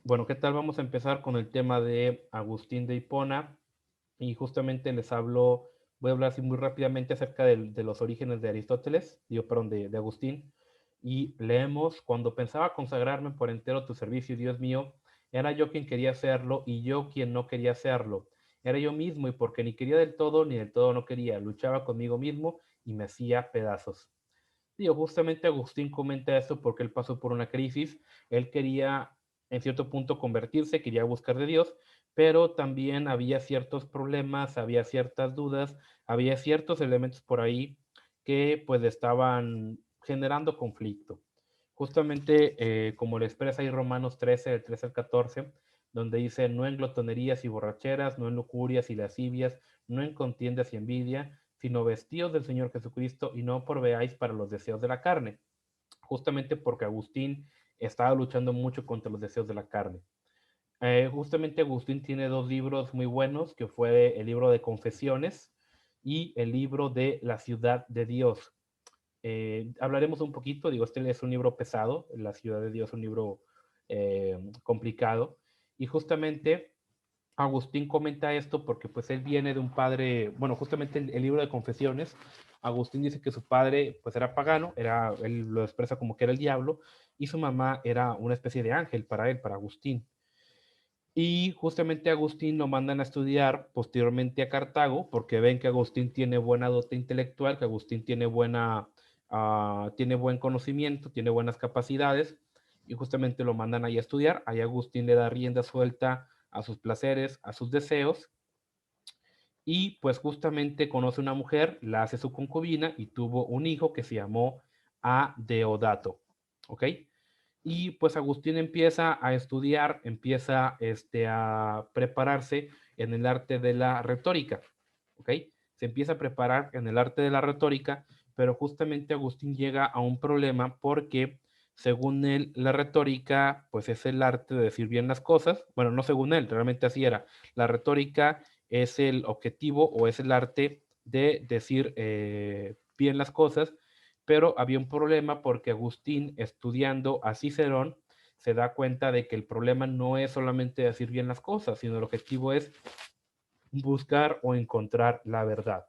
Bueno, ¿qué tal? Vamos a empezar con el tema de Agustín de Hipona y justamente voy a hablar así muy rápidamente acerca de los orígenes de Aristóteles, perdón, de Agustín. Y leemos, cuando pensaba consagrarme por entero a tu servicio, Dios mío, era yo quien quería hacerlo y yo quien no quería hacerlo. Era yo mismo y porque ni quería del todo ni del todo no quería, luchaba conmigo mismo y me hacía pedazos. Justamente Agustín comenta esto porque él pasó por una crisis. Él quería, en cierto punto, convertirse, quería buscar de Dios, pero también había ciertos problemas, había ciertas dudas, había ciertos elementos por ahí que pues estaban generando conflicto. Justamente como lo expresa ahí Romanos 13, del 13 al 14, donde dice, no en glotonerías y borracheras, no en lujurias y lascivias, no en contiendas y envidia, sino vestidos del Señor Jesucristo y no proveáis para los deseos de la carne. Justamente porque Agustín estaba luchando mucho contra los deseos de la carne. Justamente Agustín tiene dos libros muy buenos, que fue el libro de Confesiones y el libro de La ciudad de Dios. Hablaremos un poquito, este es un libro pesado, La ciudad de Dios es un libro complicado, y justamente Agustín comenta esto porque pues él viene de un padre, bueno, justamente el libro de Confesiones, Agustín dice que su padre pues era pagano, él lo expresa como que era el diablo, y su mamá era una especie de ángel para él, para Agustín. Y justamente Agustín lo mandan a estudiar posteriormente a Cartago, porque ven que Agustín tiene buena dote intelectual, que Agustín tiene buen conocimiento, tiene buenas capacidades, y justamente lo mandan ahí a estudiar. Ahí Agustín le da rienda suelta a sus placeres, a sus deseos, y pues justamente conoce una mujer, la hace su concubina y tuvo un hijo que se llamó Adeodato, ¿ok? Y pues Agustín empieza a estudiar, empieza a prepararse en el arte de la retórica, ¿ok? Se empieza a preparar en el arte de la retórica, pero justamente Agustín llega a un problema porque según él la retórica pues es el arte de decir bien las cosas, bueno, no según él, realmente así era, la retórica es el objetivo o es el arte de decir bien las cosas, pero había un problema porque Agustín, estudiando a Cicerón, se da cuenta de que el problema no es solamente decir bien las cosas, sino el objetivo es buscar o encontrar la verdad.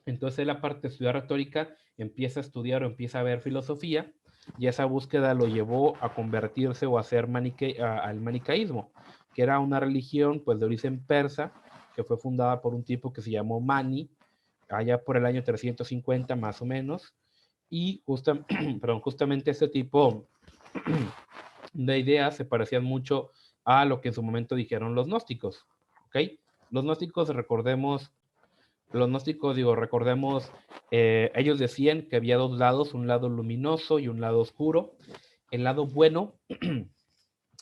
Entonces la parte de estudiar retórica empieza a estudiar o empieza a ver filosofía y esa búsqueda lo llevó a convertirse o a hacer al manicaísmo, que era una religión pues de origen persa que fue fundada por un tipo que se llamó Mani allá por el año 350 más o menos y perdón, justamente este tipo de ideas se parecían mucho a lo que en su momento dijeron los gnósticos, ¿ok? Los gnósticos, recordemos, ellos decían que había dos lados, un lado luminoso y un lado oscuro. El lado bueno,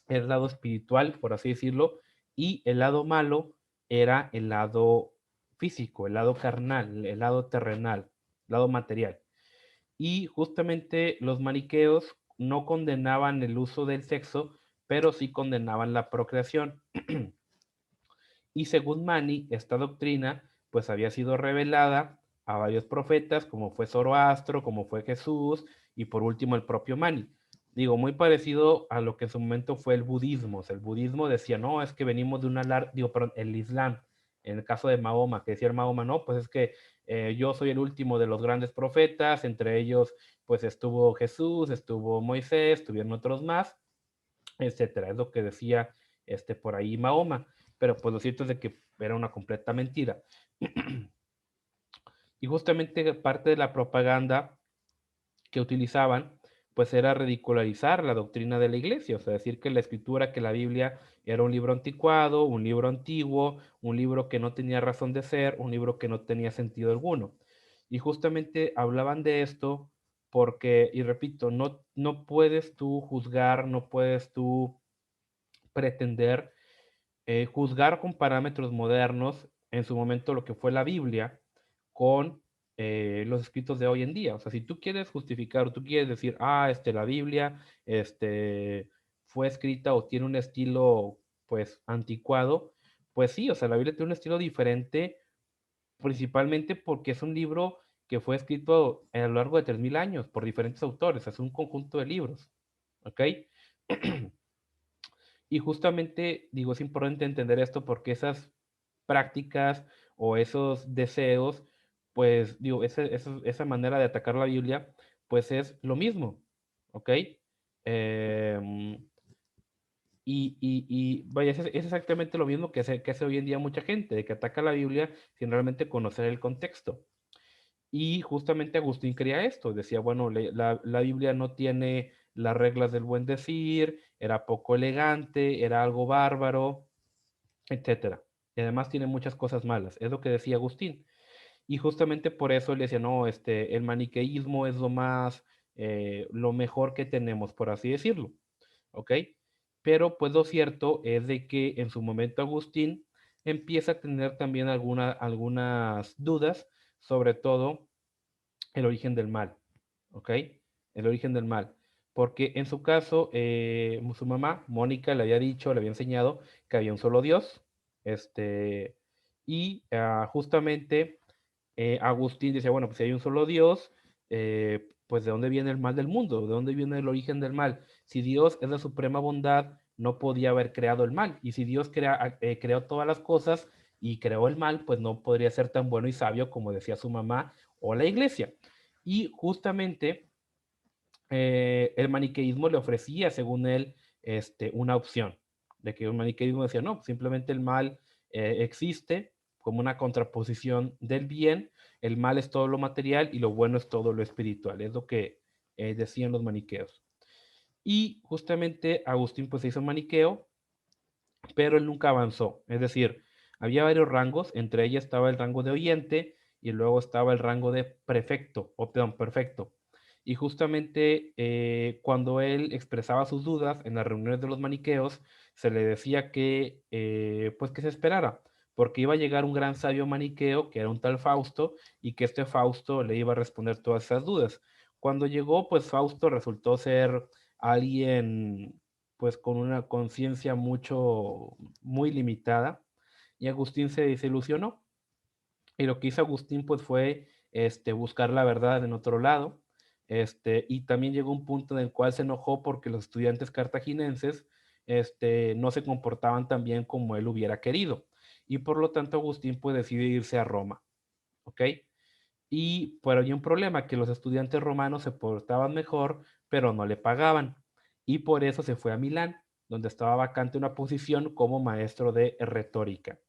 el lado espiritual, por así decirlo, y el lado malo era el lado físico, el lado carnal, el lado terrenal, el lado material. Y justamente los maniqueos no condenaban el uso del sexo, pero sí condenaban la procreación. Y según Mani, esta doctrina pues había sido revelada a varios profetas, como fue Zoroastro, como fue Jesús, y por último el propio Mani. Digo, muy parecido a lo que en su momento fue el budismo. O sea, el budismo decía, no, es que venimos de una perdón, el Islam, en el caso de Mahoma, que decía el Mahoma, no, pues es que yo soy el último de los grandes profetas, entre ellos pues estuvo Jesús, estuvo Moisés, estuvieron otros más, etcétera. Es lo que decía por ahí Mahoma. Pero pues lo cierto es de que era una completa mentira. Y justamente parte de la propaganda que utilizaban, pues era ridicularizar la doctrina de la iglesia, o sea, decir que la escritura, que la Biblia era un libro anticuado, un libro antiguo, un libro que no tenía razón de ser, un libro que no tenía sentido alguno. Y justamente hablaban de esto porque, y repito, no puedes tú juzgar, no puedes tú pretender juzgar con parámetros modernos en su momento lo que fue la Biblia con los escritos de hoy en día. O sea, si tú quieres justificar, tú quieres decir, la Biblia fue escrita o tiene un estilo, pues, anticuado, pues sí, o sea, la Biblia tiene un estilo diferente, principalmente porque es un libro que fue escrito a lo largo de 3000 años por diferentes autores, es un conjunto de libros, ¿ok? Y justamente, digo, es importante entender esto porque esas prácticas o esos deseos, pues, digo, esa manera de atacar la Biblia, pues es lo mismo, ¿ok? Em, vaya, es exactamente lo mismo que hace hoy en día mucha gente, de que ataca la Biblia sin realmente conocer el contexto. Y justamente Agustín creía esto, decía, bueno, la Biblia no tiene las reglas del buen decir, era poco elegante, era algo bárbaro, etcétera. Y además tiene muchas cosas malas, es lo que decía Agustín. Y justamente por eso él decía, no, el maniqueísmo es lo más, lo mejor que tenemos, por así decirlo, ¿ok? Pero pues lo cierto es de que en su momento Agustín empieza a tener también algunas dudas, sobre todo el origen del mal, ¿ok? El origen del mal. Porque en su caso, su mamá, Mónica, le había dicho, le había enseñado que había un solo Dios, justamente Agustín decía, bueno, pues si hay un solo Dios, pues ¿de dónde viene el mal del mundo? ¿De dónde viene el origen del mal? Si Dios es la suprema bondad, no podía haber creado el mal. Y si Dios creó todas las cosas y creó el mal, pues no podría ser tan bueno y sabio como decía su mamá o la iglesia. Y justamente el maniqueísmo le ofrecía, según él, una opción, de que el maniqueísmo decía, no, simplemente el mal existe como una contraposición del bien, el mal es todo lo material y lo bueno es todo lo espiritual, es lo que decían los maniqueos. Y justamente Agustín pues se hizo maniqueo, pero él nunca avanzó, es decir, había varios rangos, entre ellas estaba el rango de oyente y luego estaba el rango de prefecto, o perdón, perfecto. Y justamente cuando él expresaba sus dudas en las reuniones de los maniqueos, se le decía que, pues que se esperara, porque iba a llegar un gran sabio maniqueo, que era un tal Fausto, y que este Fausto le iba a responder todas esas dudas. Cuando llegó, pues Fausto resultó ser alguien, pues con una conciencia muy limitada, y Agustín se desilusionó. Y lo que hizo Agustín pues fue buscar la verdad en otro lado. Y también llegó un punto en el cual se enojó porque los estudiantes cartaginenses no se comportaban tan bien como él hubiera querido. Y por lo tanto Agustín pues decide irse a Roma. ¿Ok? Pero había un problema, que los estudiantes romanos se portaban mejor, pero no le pagaban. Y por eso se fue a Milán, donde estaba vacante una posición como maestro de retórica.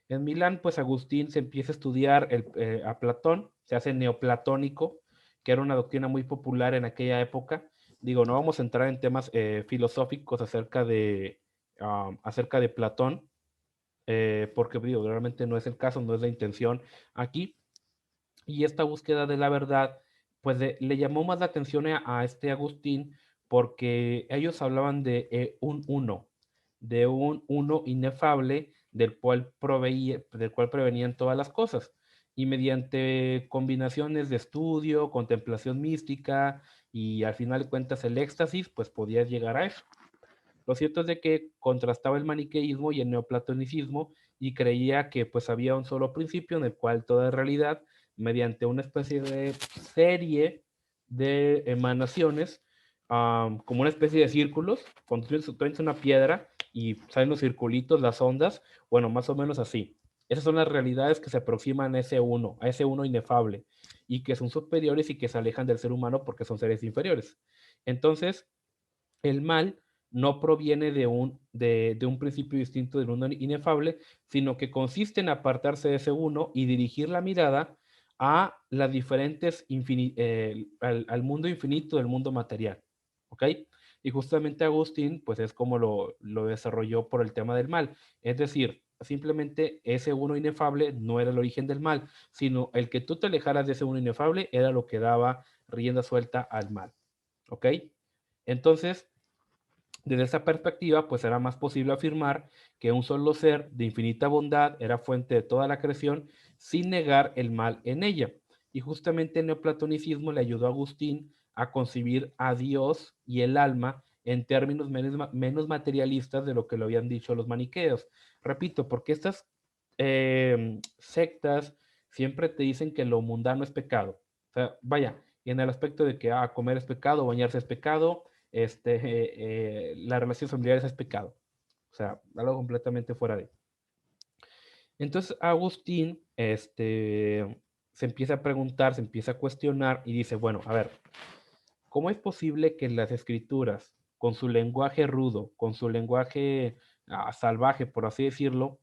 En Milán, pues Agustín se empieza a estudiar a Platón, se hace neoplatónico, que era una doctrina muy popular en aquella época. Digo, no vamos a entrar en temas filosóficos acerca de Platón, porque digo, realmente no es el caso, no es la intención aquí. Y esta búsqueda de la verdad, pues le llamó más la atención a este Agustín porque ellos hablaban de un uno inefable del cual prevenían todas las cosas. Y mediante combinaciones de estudio, contemplación mística y al final de cuentas el éxtasis, pues podías llegar a eso. Lo cierto es de que contrastaba el maniqueísmo y el neoplatonicismo y creía que pues había un solo principio en el cual toda realidad, mediante una especie de serie de emanaciones, como una especie de círculos, cuando tú tienes una piedra y salen los circulitos, las ondas, bueno, más o menos así. Esas son las realidades que se aproximan a ese uno inefable, y que son superiores y que se alejan del ser humano porque son seres inferiores. Entonces, el mal no proviene de un principio distinto del uno inefable, sino que consiste en apartarse de ese uno y dirigir la mirada a las diferentes, al mundo infinito del mundo material. ¿Ok? Y justamente Agustín, pues es como lo desarrolló por el tema del mal. Es decir, simplemente ese uno inefable no era el origen del mal, sino el que tú te alejaras de ese uno inefable era lo que daba rienda suelta al mal. ¿Ok? Entonces, desde esa perspectiva, pues era más posible afirmar que un solo ser de infinita bondad era fuente de toda la creación sin negar el mal en ella. Y justamente el neoplatonicismo le ayudó a Agustín a concebir a Dios y el alma en términos menos materialistas de lo que lo habían dicho los maniqueos. Repito, porque estas sectas siempre te dicen que lo mundano es pecado. O sea, vaya, y en el aspecto de que comer es pecado, bañarse es pecado, las relaciones familiares es pecado. O sea, algo completamente fuera de. Entonces Agustín, se empieza a preguntar, se empieza a cuestionar y dice, bueno, a ver, ¿cómo es posible que las escrituras, con su lenguaje rudo, con su lenguaje salvaje, por así decirlo,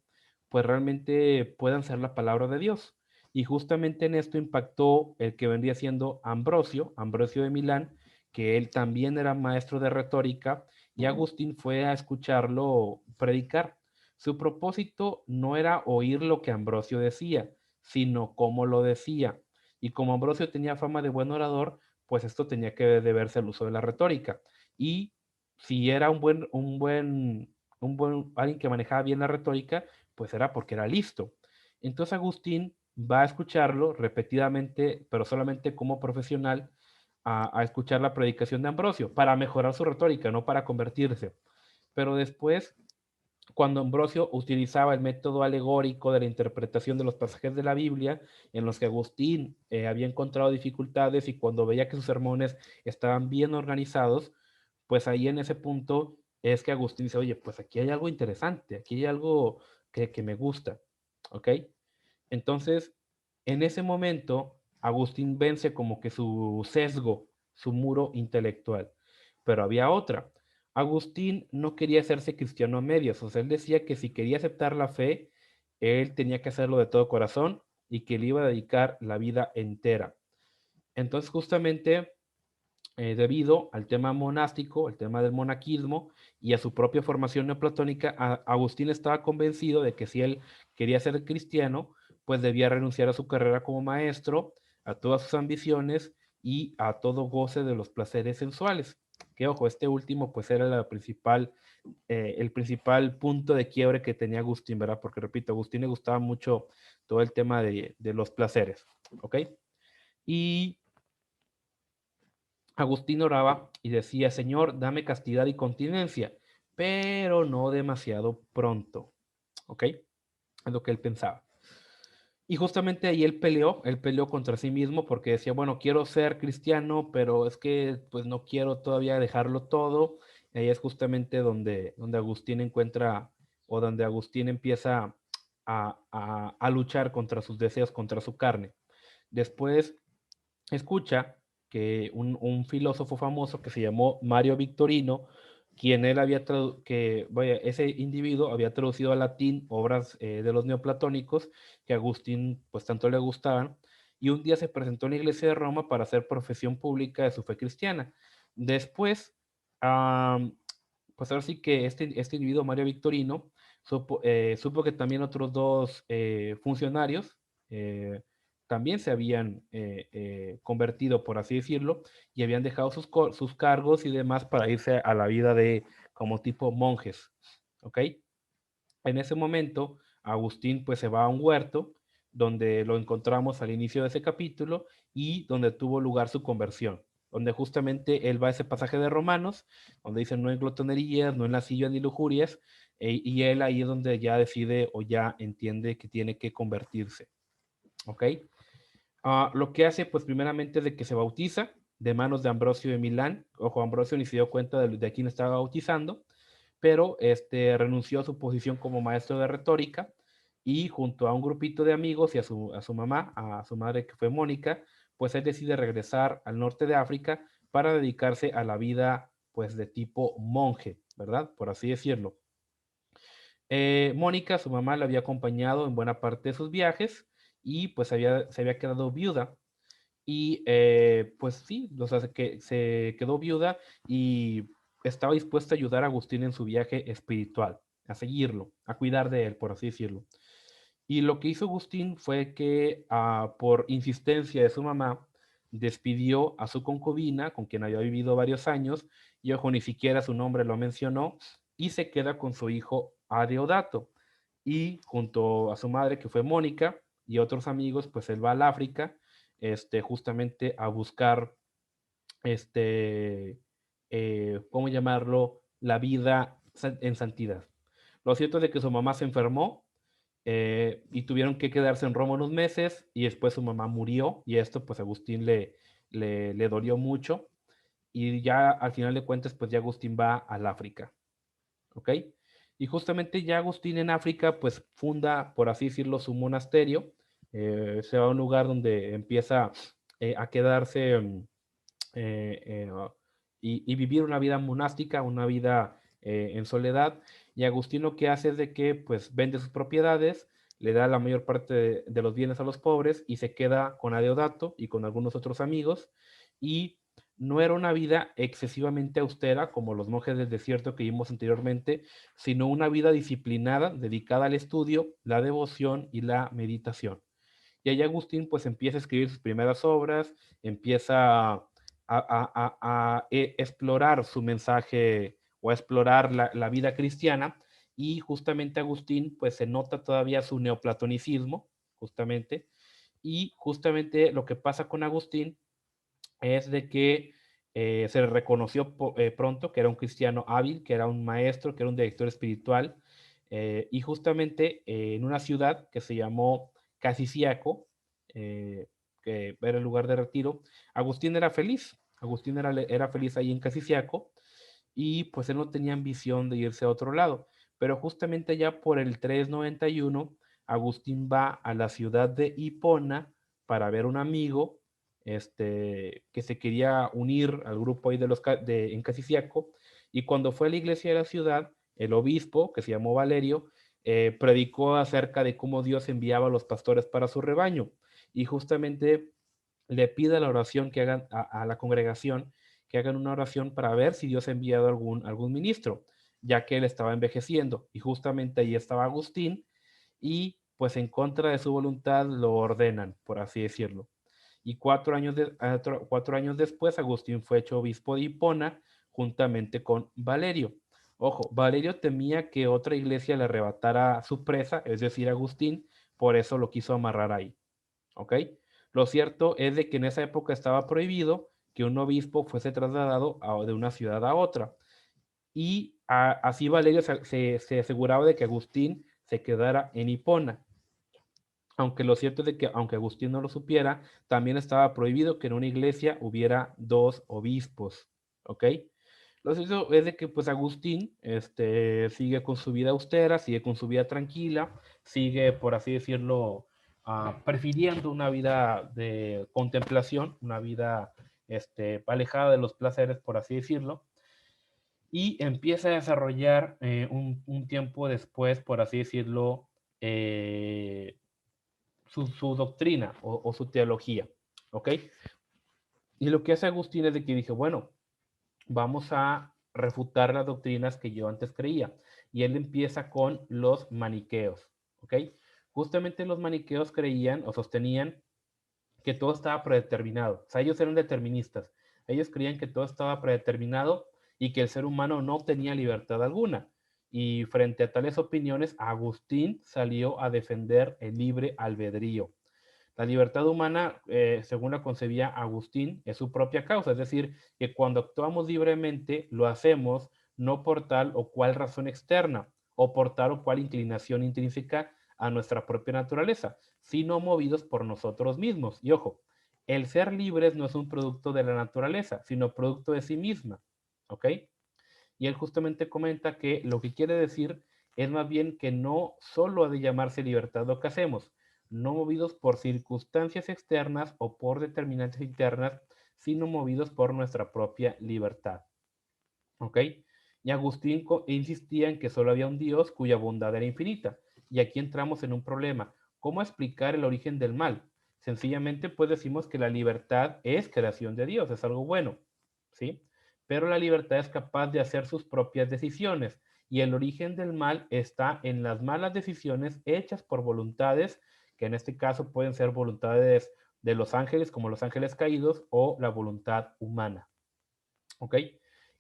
pues realmente puedan ser la palabra de Dios? Y justamente en esto impactó el que vendría siendo Ambrosio, Ambrosio de Milán, que él también era maestro de retórica, y Agustín fue a escucharlo predicar. Su propósito no era oír lo que Ambrosio decía, sino cómo lo decía. Y como Ambrosio tenía fama de buen orador, pues esto tenía que deberse al uso de la retórica. Y si era alguien que manejaba bien la retórica, pues era porque era listo. Entonces Agustín va a escucharlo repetidamente, pero solamente como profesional, a escuchar la predicación de Ambrosio, para mejorar su retórica, no para convertirse. Pero después, cuando Ambrosio utilizaba el método alegórico de la interpretación de los pasajes de la Biblia, en los que Agustín había encontrado dificultades, y cuando veía que sus sermones estaban bien organizados, pues ahí en ese punto es que Agustín dice, oye, pues aquí hay algo interesante, aquí hay algo que me gusta, ¿ok? Entonces, en ese momento, Agustín vence como que su sesgo, su muro intelectual. Pero había otra. Agustín no quería hacerse cristiano a medias, o sea, él decía que si quería aceptar la fe, él tenía que hacerlo de todo corazón y que le iba a dedicar la vida entera. Entonces, justamente debido al tema monástico, el tema del monaquismo y a su propia formación neoplatónica, Agustín estaba convencido de que si él quería ser cristiano, pues debía renunciar a su carrera como maestro, a todas sus ambiciones y a todo goce de los placeres sensuales. Que ojo, este último pues era el principal punto de quiebre que tenía Agustín, ¿verdad? Porque repito, a Agustín le gustaba mucho todo el tema de los placeres, ¿ok? Y Agustín oraba y decía, Señor, dame castidad y continencia, pero no demasiado pronto. ¿Ok? Es lo que él pensaba. Y justamente ahí él peleó contra sí mismo porque decía, bueno, quiero ser cristiano, pero es que pues no quiero todavía dejarlo todo. Y ahí es justamente donde Agustín encuentra, o donde Agustín empieza a luchar contra sus deseos, contra su carne. Después escucha que un filósofo famoso que se llamó Mario Victorino, quien él había que vaya, ese individuo había traducido al latín obras de los neoplatónicos que a Agustín pues tanto le gustaban, y un día se presentó en la iglesia de Roma para hacer profesión pública de su fe cristiana. Después, pues ahora sí que este individuo, Mario Victorino, supo que también otros dos funcionarios eh, también se habían convertido, por así decirlo, y habían dejado sus cargos y demás para irse a la vida de como tipo monjes, ¿ok? En ese momento, Agustín pues se va a un huerto donde lo encontramos al inicio de ese capítulo y donde tuvo lugar su conversión, donde justamente él va a ese pasaje de Romanos, donde dice no en glotonerías, no en lascivia ni lujurias, y él ahí es donde ya decide o ya entiende que tiene que convertirse, ¿ok? Lo que hace, pues primeramente es de que se bautiza de manos de Ambrosio de Milán. Ojo, Ambrosio ni se dio cuenta de quién estaba bautizando, pero renunció a su posición como maestro de retórica y junto a un grupito de amigos y a su mamá, a su madre que fue Mónica, pues él decide regresar al norte de África para dedicarse a la vida pues de tipo monje, ¿verdad? Por así decirlo. Mónica, su mamá, la había acompañado en buena parte de sus viajes y pues se había quedado viuda y pues sí, o sea, que se quedó viuda y estaba dispuesta a ayudar a Agustín en su viaje espiritual, a seguirlo, a cuidar de él, por así decirlo. Y lo que hizo Agustín fue que por insistencia de su mamá, despidió a su concubina, con quien había vivido varios años, y ojo, ni siquiera su nombre lo mencionó, y se queda con su hijo Adeodato. Y junto a su madre, que fue Mónica, y otros amigos, pues él va al África, justamente a buscar, ¿cómo llamarlo? La vida en santidad. Lo cierto es de que su mamá se enfermó y tuvieron que quedarse en Roma unos meses y después su mamá murió y esto pues a Agustín le dolió mucho y ya al final de cuentas pues ya Agustín va al África, ¿ok? Y justamente ya Agustín en África, pues funda, por así decirlo, su monasterio. Se va a un lugar donde empieza a quedarse y vivir una vida monástica, una vida en soledad. Y Agustín lo que hace es de que pues vende sus propiedades, le da la mayor parte de los bienes a los pobres y se queda con Adeodato y con algunos otros amigos. Y no era una vida excesivamente austera como los monjes del desierto que vimos anteriormente, sino una vida disciplinada, dedicada al estudio, la devoción y la meditación. Y ahí Agustín pues empieza a escribir sus primeras obras, empieza a explorar su mensaje o a explorar la vida cristiana, y justamente Agustín pues se nota todavía su neoplatonicismo, justamente, y justamente lo que pasa con Agustín es de que se le reconoció pronto que era un cristiano hábil, que era un maestro, que era un director espiritual, y justamente en una ciudad que se llamó Casiciaco, que era el lugar de retiro, Agustín era feliz. Agustín era feliz ahí en Casiciaco, y pues él no tenía ambición de irse a otro lado. Pero justamente ya por el 391, Agustín va a la ciudad de Hipona para ver un amigo que se quería unir al grupo ahí en Casiciaco, y cuando fue a la iglesia de la ciudad, el obispo, que se llamó Valerio, predicó acerca de cómo Dios enviaba a los pastores para su rebaño, y justamente le pide la oración que hagan a la congregación, que hagan una oración para ver si Dios ha enviado algún ministro, ya que él estaba envejeciendo, y justamente ahí estaba Agustín, y pues en contra de su voluntad lo ordenan, por así decirlo. Y 4 años después, Agustín fue hecho obispo de Hipona juntamente con Valerio. Ojo, Valerio temía que otra iglesia le arrebatara su presa, es decir, Agustín, por eso lo quiso amarrar ahí. ¿Ok? Lo cierto es de que en esa época estaba prohibido que un obispo fuese trasladado de una ciudad a otra. Y así Valerio se aseguraba de que Agustín se quedara en Hipona. Aunque lo cierto es de que, aunque Agustín no lo supiera, también estaba prohibido que en una iglesia hubiera dos obispos, ¿ok? Lo cierto es de que, pues, Agustín, sigue con su vida austera, sigue con su vida tranquila, sigue, por así decirlo, prefiriendo una vida de contemplación, una vida, alejada de los placeres, por así decirlo, y empieza a desarrollar un tiempo después, por así decirlo, eh, su doctrina o su teología, ¿ok? Y lo que hace Agustín es de que dije, bueno, vamos a refutar las doctrinas que yo antes creía. Y él empieza con los maniqueos, ¿ok? Justamente los maniqueos creían o sostenían que todo estaba predeterminado. O sea, ellos eran deterministas. Ellos creían que todo estaba predeterminado y que el ser humano no tenía libertad alguna. Y frente a tales opiniones, Agustín salió a defender el libre albedrío. La libertad humana, según la concebía Agustín, es su propia causa, es decir, que cuando actuamos libremente lo hacemos no por tal o cual razón externa o por tal o cual inclinación intrínseca a nuestra propia naturaleza, sino movidos por nosotros mismos. Y ojo, el ser libres no es un producto de la naturaleza, sino producto de sí misma. ¿Ok? Y él justamente comenta que lo que quiere decir es más bien que no solo ha de llamarse libertad lo que hacemos, no movidos por circunstancias externas o por determinantes internas, sino movidos por nuestra propia libertad. ¿Ok? Y Agustín insistía en que solo había un Dios cuya bondad era infinita. Y aquí entramos en un problema. ¿Cómo explicar el origen del mal? Sencillamente, pues decimos que la libertad es creación de Dios, es algo bueno, ¿sí? Pero la libertad es capaz de hacer sus propias decisiones, y el origen del mal está en las malas decisiones hechas por voluntades, que en este caso pueden ser voluntades de los ángeles, como los ángeles caídos, o la voluntad humana. ¿Ok?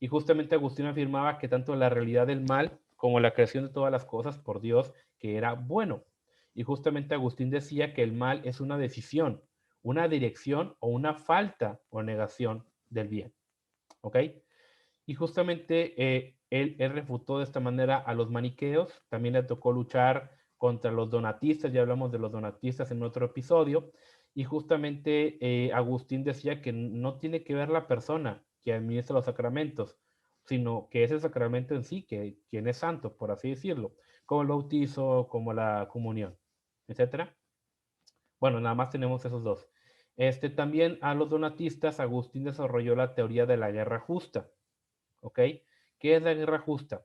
Y justamente Agustín afirmaba que tanto la realidad del mal como la creación de todas las cosas por Dios, que era bueno. Y justamente Agustín decía que el mal es una decisión, una dirección o una falta o negación del bien. ¿Ok? Y justamente él refutó de esta manera a los maniqueos. También le tocó luchar contra los donatistas, ya hablamos de los donatistas en otro episodio. Y justamente Agustín decía que no tiene que ver la persona que administra los sacramentos, sino que es el sacramento en sí, que quien es santo, por así decirlo, como el bautizo, como la comunión, etcétera. Bueno, nada más tenemos esos dos. También a los donatistas, Agustín desarrolló la teoría de la guerra justa, ¿ok? ¿Qué es la guerra justa?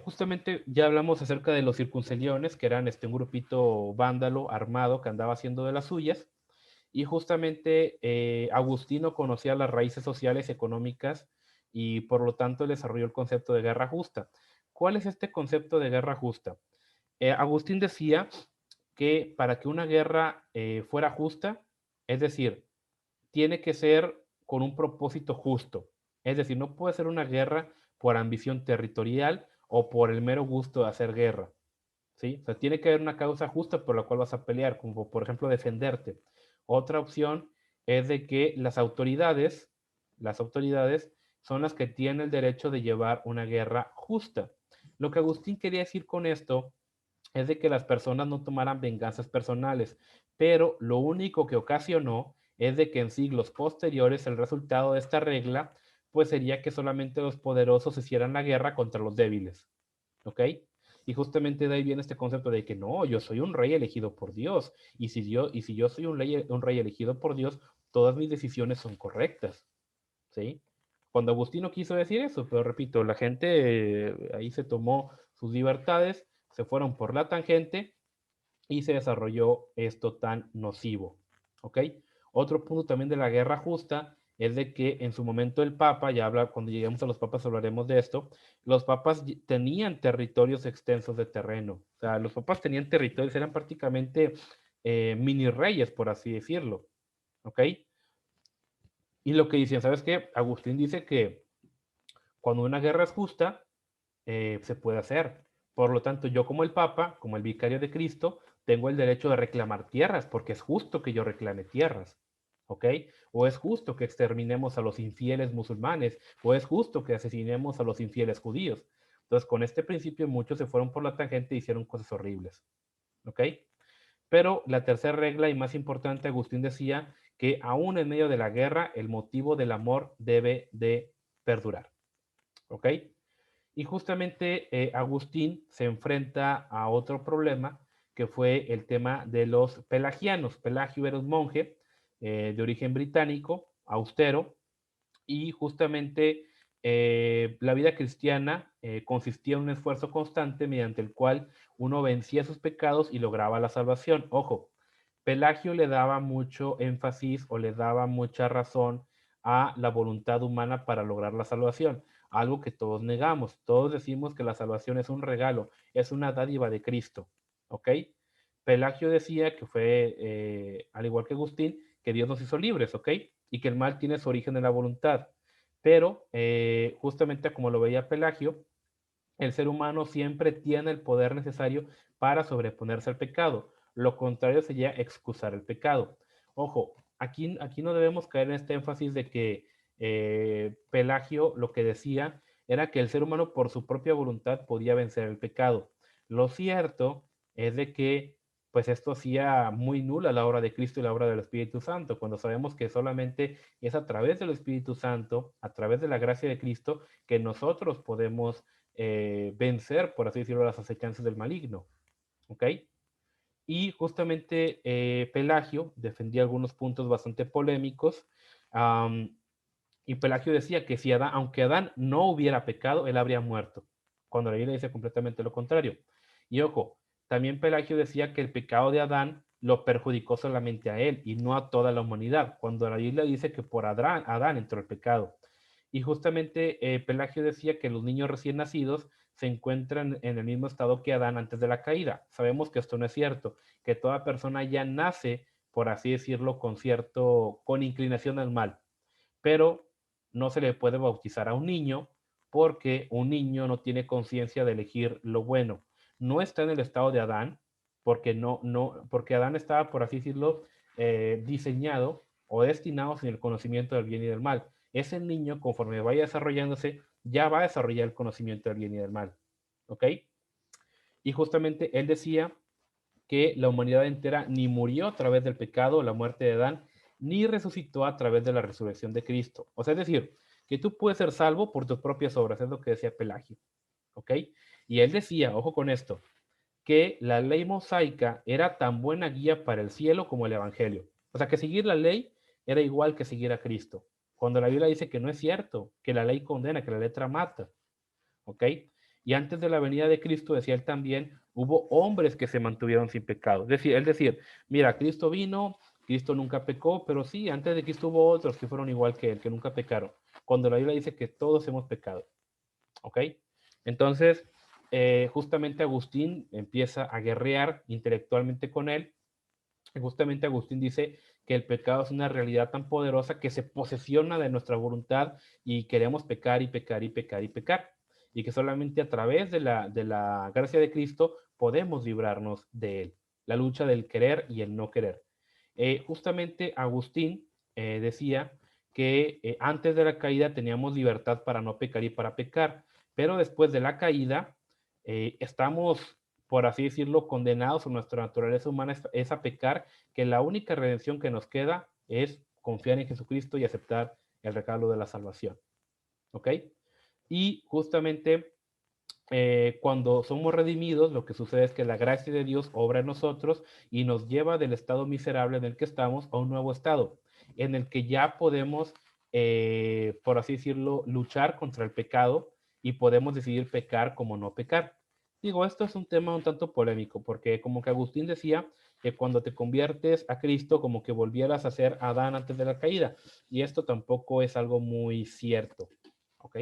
Justamente ya hablamos acerca de los circunceliones, que eran un grupito vándalo armado que andaba haciendo de las suyas, y justamente Agustino conocía las raíces sociales y económicas y por lo tanto desarrolló el concepto de guerra justa. ¿Cuál es este concepto de guerra justa? Agustín decía que para que una guerra fuera justa, es decir, tiene que ser con un propósito justo. Es decir, no puede ser una guerra por ambición territorial o por el mero gusto de hacer guerra. ¿Sí? O sea, tiene que haber una causa justa por la cual vas a pelear, como por ejemplo defenderte. Otra opción es de que las autoridades son las que tienen el derecho de llevar una guerra justa. Lo que Agustín quería decir con esto es de que las personas no tomaran venganzas personales, pero lo único que ocasionó es de que en siglos posteriores el resultado de esta regla pues sería que solamente los poderosos hicieran la guerra contra los débiles, ¿ok? Y justamente de ahí viene este concepto de que no, yo soy un rey elegido por Dios, y si yo soy un rey elegido por Dios, todas mis decisiones son correctas, ¿sí? Cuando Agustino quiso decir eso, pero repito, la gente ahí se tomó sus libertades, se fueron por la tangente y se desarrolló esto tan nocivo. ¿Ok? Otro punto también de la guerra justa es de que en su momento el Papa, ya habla, cuando lleguemos a los papas hablaremos de esto, los papas tenían territorios extensos de terreno. O sea, los papas tenían territorios, eran prácticamente mini reyes, por así decirlo. ¿Ok? Y lo que dicen, ¿sabes qué? Agustín dice que cuando una guerra es justa, se puede hacer. Por lo tanto, yo como el Papa, como el vicario de Cristo, tengo el derecho de reclamar tierras, porque es justo que yo reclame tierras. ¿Ok? O es justo que exterminemos a los infieles musulmanes, o es justo que asesinemos a los infieles judíos. Entonces, con este principio, muchos se fueron por la tangente e hicieron cosas horribles. ¿Ok? Pero la tercera regla y más importante, Agustín decía que aún en medio de la guerra, el motivo del amor debe de perdurar. ¿Ok? Y justamente Agustín se enfrenta a otro problema que fue el tema de los pelagianos. Pelagio era un monje de origen británico, austero, y justamente la vida cristiana consistía en un esfuerzo constante mediante el cual uno vencía sus pecados y lograba la salvación. Ojo, Pelagio le daba mucho énfasis o le daba mucha razón a la voluntad humana para lograr la salvación, algo que todos negamos. Todos decimos que la salvación es un regalo, es una dádiva de Cristo, ¿ok? Pelagio decía que fue, al igual que Agustín, que Dios nos hizo libres, ¿ok? Y que el mal tiene su origen en la voluntad. Pero, justamente como lo veía Pelagio, el ser humano siempre tiene el poder necesario para sobreponerse al pecado. Lo contrario sería excusar el pecado. Ojo, aquí no debemos caer en este énfasis de que Pelagio lo que decía era que el ser humano por su propia voluntad podía vencer el pecado. Lo cierto es de que pues esto hacía muy nula la obra de Cristo y la obra del Espíritu Santo, cuando sabemos que solamente es a través del Espíritu Santo, a través de la gracia de Cristo, que nosotros podemos vencer, por así decirlo, las acechanzas del maligno. ¿Ok? Y justamente Pelagio defendía algunos puntos bastante polémicos. Y Pelagio decía que si Adán, aunque Adán no hubiera pecado, él habría muerto. Cuando la Biblia dice completamente lo contrario. Y ojo, también Pelagio decía que el pecado de Adán lo perjudicó solamente a él y no a toda la humanidad, cuando la Biblia dice que por Adán entró el pecado. Y justamente Pelagio decía que los niños recién nacidos se encuentran en el mismo estado que Adán antes de la caída. Sabemos que esto no es cierto, que toda persona ya nace, por así decirlo, con inclinación al mal, pero no se le puede bautizar a un niño porque un niño no tiene conciencia de elegir lo bueno. No está en el estado de Adán, porque Adán estaba, por así decirlo, diseñado o destinado sin el conocimiento del bien y del mal. Ese niño, conforme vaya desarrollándose, ya va a desarrollar el conocimiento del bien y del mal. ¿Ok? Y justamente él decía que la humanidad entera ni murió a través del pecado, la muerte de Adán, ni resucitó a través de la resurrección de Cristo. O sea, es decir, que tú puedes ser salvo por tus propias obras, es lo que decía Pelagio, ¿ok? Y él decía, ojo con esto, que la ley mosaica era tan buena guía para el cielo como el Evangelio. O sea, que seguir la ley era igual que seguir a Cristo. Cuando la Biblia dice que no es cierto, que la ley condena, que la letra mata, ¿ok? Y antes de la venida de Cristo, decía él también, hubo hombres que se mantuvieron sin pecado. Es decir, mira, Cristo vino, Cristo nunca pecó, pero sí, antes de Cristo hubo otros que fueron igual que él, que nunca pecaron. Cuando la Biblia dice que todos hemos pecado, ¿ok? Entonces, justamente Agustín empieza a guerrear intelectualmente con él. Y justamente Agustín dice que el pecado es una realidad tan poderosa que se posesiona de nuestra voluntad y queremos pecar y pecar y pecar y pecar. Y que solamente a través de la gracia de Cristo podemos librarnos de él. La lucha del querer y el no querer. Justamente Agustín decía que antes de la caída teníamos libertad para no pecar y para pecar, pero después de la caída estamos, por así decirlo, condenados o nuestra naturaleza humana es a pecar, que la única redención que nos queda es confiar en Jesucristo y aceptar el regalo de la salvación. ¿Ok? Y justamente cuando somos redimidos, lo que sucede es que la gracia de Dios obra en nosotros y nos lleva del estado miserable en el que estamos a un nuevo estado, en el que ya podemos, por así decirlo, luchar contra el pecado y podemos decidir pecar como no pecar. Digo, esto es un tema un tanto polémico, porque como que Agustín decía que cuando te conviertes a Cristo, como que volvieras a ser Adán antes de la caída, y esto tampoco es algo muy cierto, ¿ok?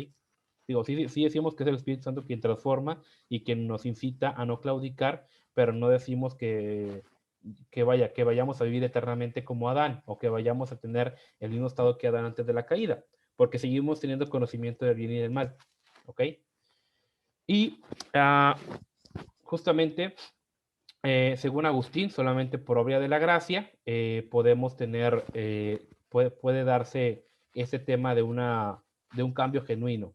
Digo, sí decimos que es el Espíritu Santo quien transforma y quien nos incita a no claudicar, pero no decimos que vayamos a vivir eternamente como Adán o que vayamos a tener el mismo estado que Adán antes de la caída, porque seguimos teniendo conocimiento del bien y del mal. ¿Ok? Y justamente, según Agustín, solamente por obra de la gracia podemos tener, puede darse ese tema de un cambio genuino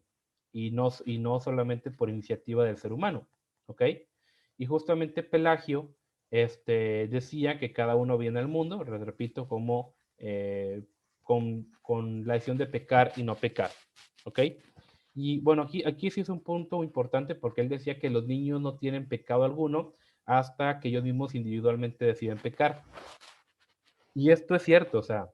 y no solamente por iniciativa del ser humano, ¿ok? Y justamente Pelagio decía que cada uno viene al mundo, les repito, como con la decisión de pecar y no pecar, ¿ok? Y bueno, aquí sí es un punto importante porque él decía que los niños no tienen pecado alguno hasta que ellos mismos individualmente deciden pecar. Y esto es cierto, o sea,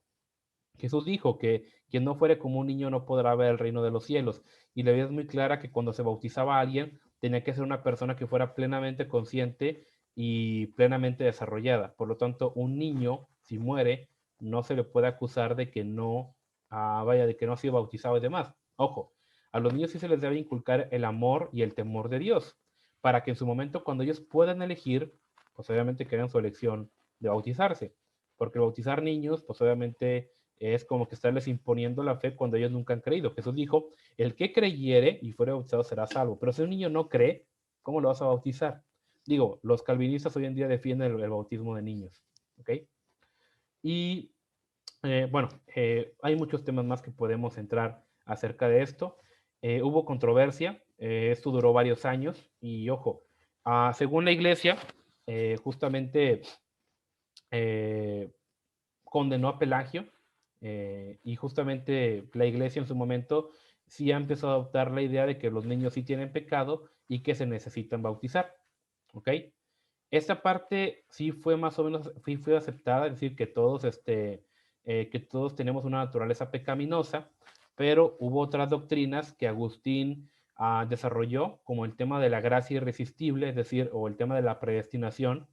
Jesús dijo que quien no fuere como un niño no podrá ver el reino de los cielos. Y la Biblia es muy clara que cuando se bautizaba a alguien, tenía que ser una persona que fuera plenamente consciente y plenamente desarrollada. Por lo tanto, un niño, si muere, no se le puede acusar de que no, de que no ha sido bautizado y demás. Ojo, a los niños sí se les debe inculcar el amor y el temor de Dios, para que en su momento, cuando ellos puedan elegir, pues obviamente que hagan su elección de bautizarse. Porque bautizar niños, pues obviamente es como que estarles imponiendo la fe cuando ellos nunca han creído. Jesús dijo, el que creyere y fuere bautizado será salvo. Pero si un niño no cree, ¿cómo lo vas a bautizar? Digo, los calvinistas hoy en día defienden el bautismo de niños. ¿Ok? Y bueno, hay muchos temas más que podemos entrar acerca de esto. Hubo controversia, esto duró varios años y ojo, según la iglesia, justamente eh, condenó a Pelagio y justamente la iglesia en su momento sí ha empezado a adoptar la idea de que los niños sí tienen pecado y que se necesitan bautizar. ¿Ok? Esta parte sí fue más o menos, fue aceptada, es decir, que todos tenemos una naturaleza pecaminosa, pero hubo otras doctrinas que Agustín desarrolló, como el tema de la gracia irresistible, es decir, o el tema de la predestinación,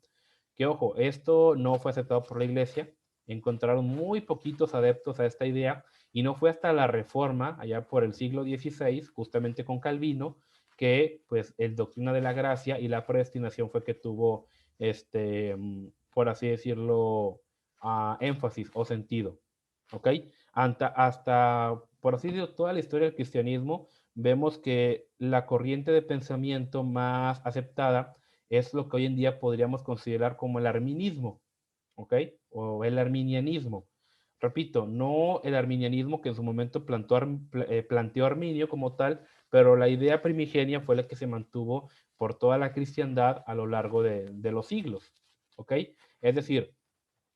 que ojo, esto no fue aceptado por la iglesia, encontraron muy poquitos adeptos a esta idea y no fue hasta la Reforma, allá por el siglo XVI, justamente con Calvino, que pues el doctrina de la gracia y la predestinación fue que tuvo, por así decirlo, énfasis o sentido. ¿Ok? Hasta, por así decirlo, toda la historia del cristianismo, vemos que la corriente de pensamiento más aceptada es lo que hoy en día podríamos considerar como el arminismo, ¿ok? O el arminianismo. Repito, no el arminianismo que en su momento planteó Arminio como tal, pero la idea primigenia fue la que se mantuvo por toda la cristiandad a lo largo de los siglos, ¿ok? Es decir,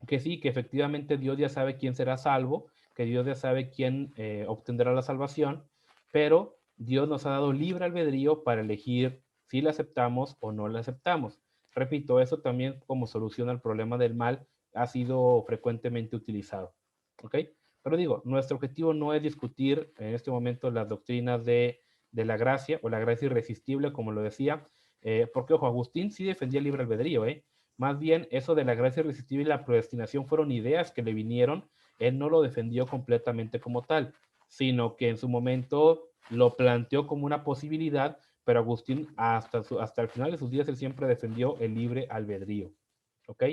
que sí, que efectivamente Dios ya sabe quién será salvo, que Dios ya sabe quién obtendrá la salvación, pero Dios nos ha dado libre albedrío para elegir si la aceptamos o no la aceptamos. Repito, eso también como solución al problema del mal ha sido frecuentemente utilizado. ¿Ok? Pero digo, nuestro objetivo no es discutir en este momento las doctrinas de la gracia o la gracia irresistible, como lo decía, porque, ojo, Agustín sí defendía el libre albedrío, ¿eh? Más bien, eso de la gracia irresistible y la predestinación fueron ideas que le vinieron, él no lo defendió completamente como tal, sino que en su momento lo planteó como una posibilidad, pero Agustín hasta el final de sus días él siempre defendió el libre albedrío, ¿ok?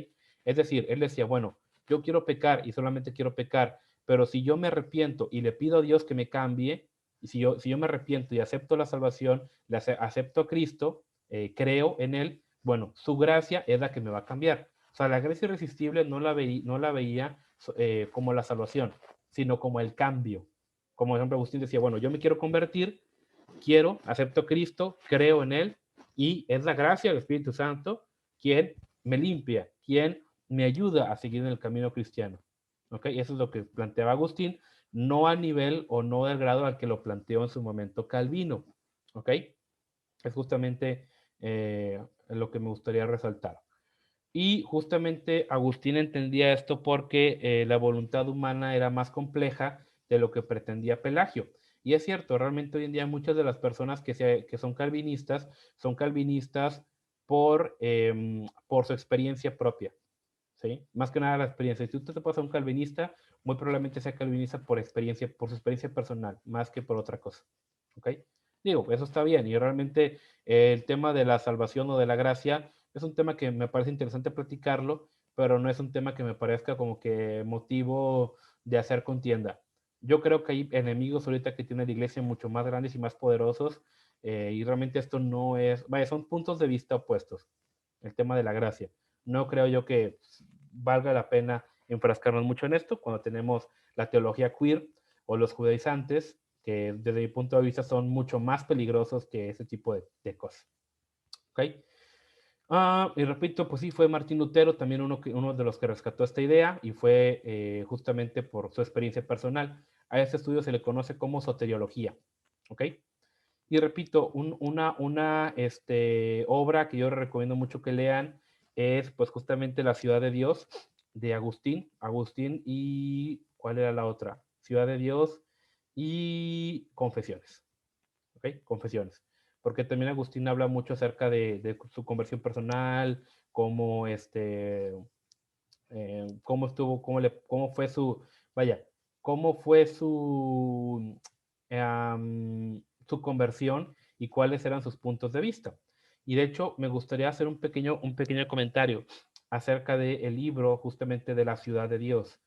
Es decir, él decía, bueno, yo quiero pecar y solamente quiero pecar, pero si yo me arrepiento y le pido a Dios que me cambie, y si yo me arrepiento y acepto la salvación, acepto a Cristo, creo en Él, bueno, su gracia es la que me va a cambiar. O sea, la gracia irresistible no la veía como la salvación, sino como el cambio. Como por ejemplo Agustín decía, bueno, yo me quiero convertir, acepto a Cristo, creo en Él, y es la gracia del Espíritu Santo quien me limpia, quien me ayuda a seguir en el camino cristiano. ¿Ok? Eso es lo que planteaba Agustín, no a nivel o no del grado al que lo planteó en su momento Calvino. ¿Ok? Es justamente lo que me gustaría resaltar. Y justamente Agustín entendía esto porque la voluntad humana era más compleja de lo que pretendía Pelagio. Y es cierto, realmente hoy en día muchas de las personas que son calvinistas por su experiencia propia. ¿Sí? Más que nada la experiencia. Si tú te pasas a un calvinista, muy probablemente sea calvinista por su experiencia personal, más que por otra cosa. ¿Ok? Digo, eso está bien. Y realmente el tema de la salvación o de la gracia es un tema que me parece interesante platicarlo, pero no es un tema que me parezca como que motivo de hacer contienda. Yo creo que hay enemigos ahorita que tiene la iglesia mucho más grandes y más poderosos, y realmente esto no es, vaya, son puntos de vista opuestos, el tema de la gracia. No creo yo que valga la pena enfrascarnos mucho en esto cuando tenemos la teología queer o los judaizantes, que desde mi punto de vista son mucho más peligrosos que ese tipo de cosas. ¿Ok? Y repito, pues sí, fue Martín Lutero también uno de los que rescató esta idea y fue justamente por su experiencia personal. A este estudio se le conoce como soteriología. ¿Ok? Y repito, una obra que yo les recomiendo mucho que lean es pues justamente La Ciudad de Dios de Agustín. Agustín y ¿cuál era la otra? Ciudad de Dios y Confesiones. ¿Ok? Confesiones. Porque también Agustín habla mucho acerca de su conversión personal, cómo cómo estuvo, cómo fue vaya, cómo fue su conversión y cuáles eran sus puntos de vista. Y de hecho, me gustaría hacer un pequeño comentario acerca del libro justamente de la Ciudad de Dios.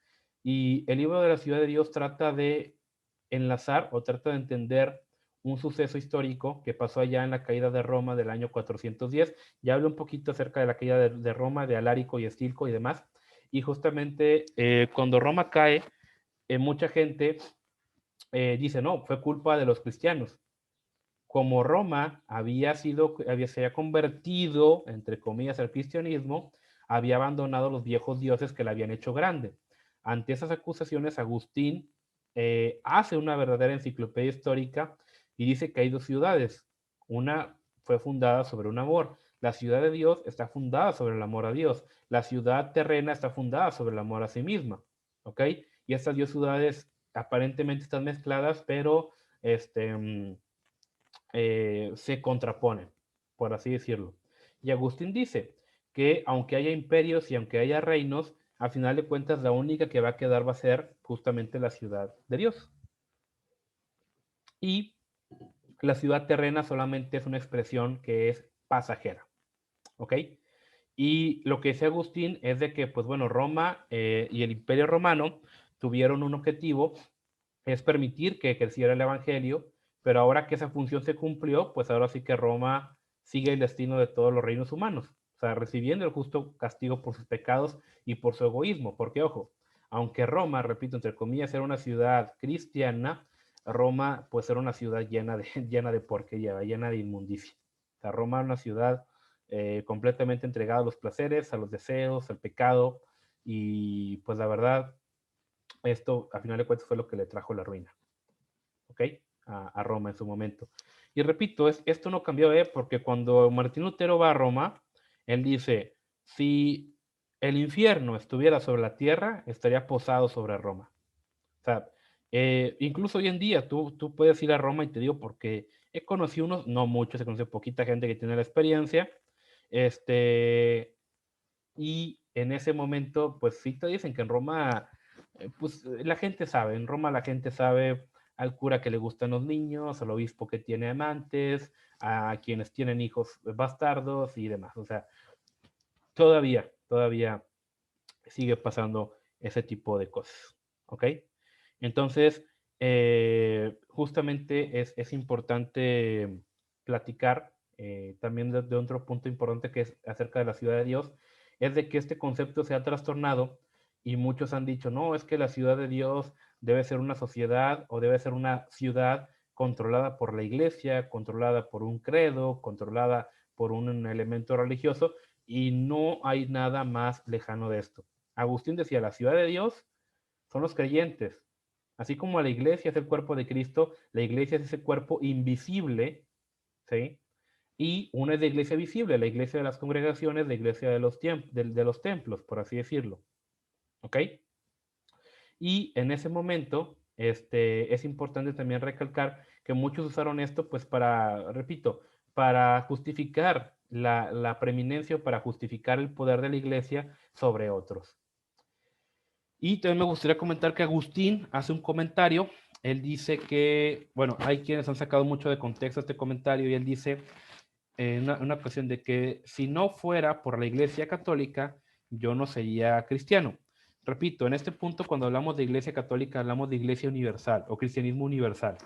Y el libro de la Ciudad de Dios trata de enlazar o trata de entender un suceso histórico que pasó allá en la caída de Roma del año 410. Ya hablé un poquito acerca de la caída de Roma, de Alarico y Estilco y demás. Y justamente cuando Roma cae, mucha gente dice, no, fue culpa de los cristianos. Como Roma se había convertido, entre comillas, al cristianismo, había abandonado los viejos dioses que la habían hecho grande. Ante esas acusaciones, Agustín hace una verdadera enciclopedia histórica y dice que hay dos ciudades. Una fue fundada sobre un amor. La ciudad de Dios está fundada sobre el amor a Dios. La ciudad terrena está fundada sobre el amor a sí misma. ¿Ok? Y estas dos ciudades aparentemente están mezcladas, pero se contraponen, por así decirlo. Y Agustín dice que aunque haya imperios y aunque haya reinos, a final de cuentas la única que va a quedar va a ser justamente la ciudad de Dios. Y la ciudad terrena solamente es una expresión que es pasajera. ¿Ok? Y lo que dice Agustín es de que, pues bueno, Roma y el Imperio Romano tuvieron un objetivo, es permitir que creciera el Evangelio, pero ahora que esa función se cumplió, pues ahora sí que Roma sigue el destino de todos los reinos humanos, o sea, recibiendo el justo castigo por sus pecados y por su egoísmo, porque ojo, aunque Roma, repito, entre comillas, era una ciudad cristiana, Roma pues era una ciudad llena de porquería, llena de inmundicia. O sea, Roma era una ciudad completamente entregada a los placeres, a los deseos, al pecado, y pues la verdad, esto, a final de cuentas, fue lo que le trajo la ruina, ¿ok? A Roma en su momento. Y repito, esto no cambió, porque cuando Martín Lutero va a Roma, él dice, si el infierno estuviera sobre la tierra, estaría posado sobre Roma. O sea, incluso hoy en día tú puedes ir a Roma y te digo porque he conocido unos, no muchos, he conocido poquita gente que tiene la experiencia, este, y en ese momento, pues sí te dicen que en Roma, pues la gente sabe, en Roma la gente sabe al cura que le gustan los niños, al obispo que tiene amantes, a quienes tienen hijos bastardos y demás. O sea, todavía sigue pasando ese tipo de cosas, ¿ok? Entonces, justamente es importante platicar también de otro punto importante que es acerca de la ciudad de Dios, es de que este concepto se ha trastornado y muchos han dicho, no, es que la ciudad de Dios debe ser una sociedad o debe ser una ciudad controlada por la iglesia, controlada por un credo, controlada por un elemento religioso, y no hay nada más lejano de esto. Agustín decía, la ciudad de Dios son los creyentes. Así como la iglesia es el cuerpo de Cristo, la iglesia es ese cuerpo invisible, ¿sí? Y una es la iglesia visible, la iglesia de las congregaciones, la iglesia de los templos, por así decirlo. ¿Ok? Y en ese momento, es importante también recalcar que muchos usaron esto, pues para, repito, para justificar la preeminencia o para justificar el poder de la iglesia sobre otros. Y también me gustaría comentar que Agustín hace un comentario. Él dice que, bueno, hay quienes han sacado mucho de contexto este comentario y él dice en una ocasión de que si no fuera por la Iglesia Católica, yo no sería cristiano. Repito, en este punto cuando hablamos de Iglesia Católica hablamos de Iglesia Universal o cristianismo universal.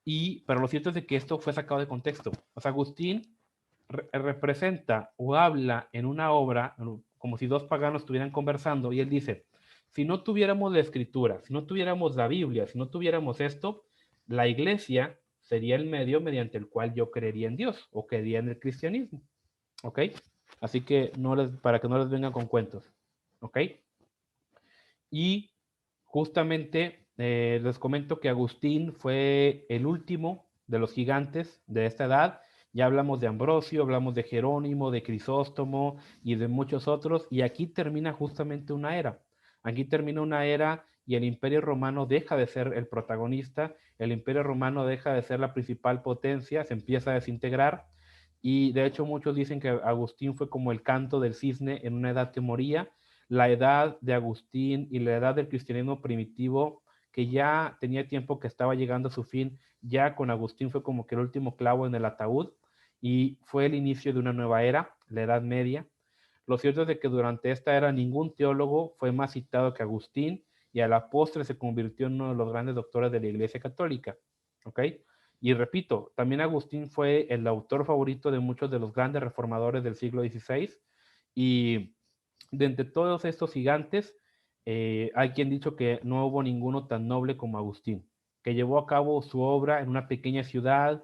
Pero lo cierto es de que esto fue sacado de contexto. O sea, Agustín representa o habla en una obra como si dos paganos estuvieran conversando y él dice, si no tuviéramos la escritura, si no tuviéramos la Biblia, si no tuviéramos esto, la iglesia sería el medio mediante el cual yo creería en Dios o creería en el cristianismo. ¿Ok? Así que para que no les vengan con cuentos. ¿Ok? Y justamente les comento que Agustín fue el último de los gigantes de esta edad. Ya hablamos de Ambrosio, hablamos de Jerónimo, de Crisóstomo y de muchos otros. Y aquí termina justamente una era. Aquí termina una era y el Imperio Romano deja de ser el protagonista. El Imperio Romano deja de ser la principal potencia, se empieza a desintegrar. Y de hecho muchos dicen que Agustín fue como el canto del cisne en una edad que moría. La edad de Agustín y la edad del cristianismo primitivo, que ya tenía tiempo que estaba llegando a su fin, ya con Agustín fue como que el último clavo en el ataúd y fue el inicio de una nueva era, la Edad Media. Lo cierto es de que durante esta era ningún teólogo fue más citado que Agustín y a la postre se convirtió en uno de los grandes doctores de la Iglesia Católica. ¿Ok? Y repito, también Agustín fue el autor favorito de muchos de los grandes reformadores del siglo XVI y de entre todos estos gigantes, hay quien ha dicho que no hubo ninguno tan noble como Agustín, que llevó a cabo su obra en una pequeña ciudad,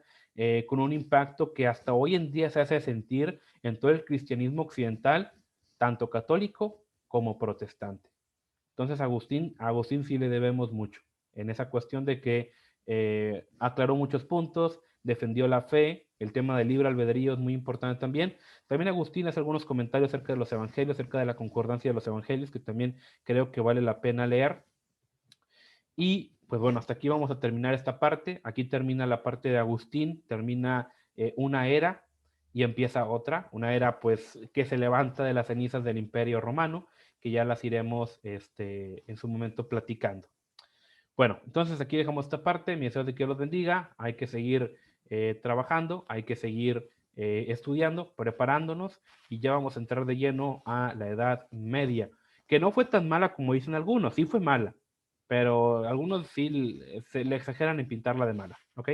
con un impacto que hasta hoy en día se hace sentir en todo el cristianismo occidental, tanto católico como protestante. Entonces, a Agustín sí le debemos mucho en esa cuestión de que aclaró muchos puntos, defendió la fe, el tema del libre albedrío es muy importante también. También Agustín hace algunos comentarios acerca de los evangelios, acerca de la concordancia de los evangelios, que también creo que vale la pena leer. Y pues bueno, hasta aquí vamos a terminar esta parte. Aquí termina la parte de Agustín, termina una era y empieza otra, una era pues que se levanta de las cenizas del Imperio Romano, que ya las iremos en su momento platicando. Bueno, entonces aquí dejamos esta parte. Mi deseo de que Dios los bendiga. Hay que seguir trabajando, hay que seguir estudiando, preparándonos y ya vamos a entrar de lleno a la Edad Media, que no fue tan mala como dicen algunos, sí fue mala, pero algunos sí se le exageran en pintarla de mala, ¿ok?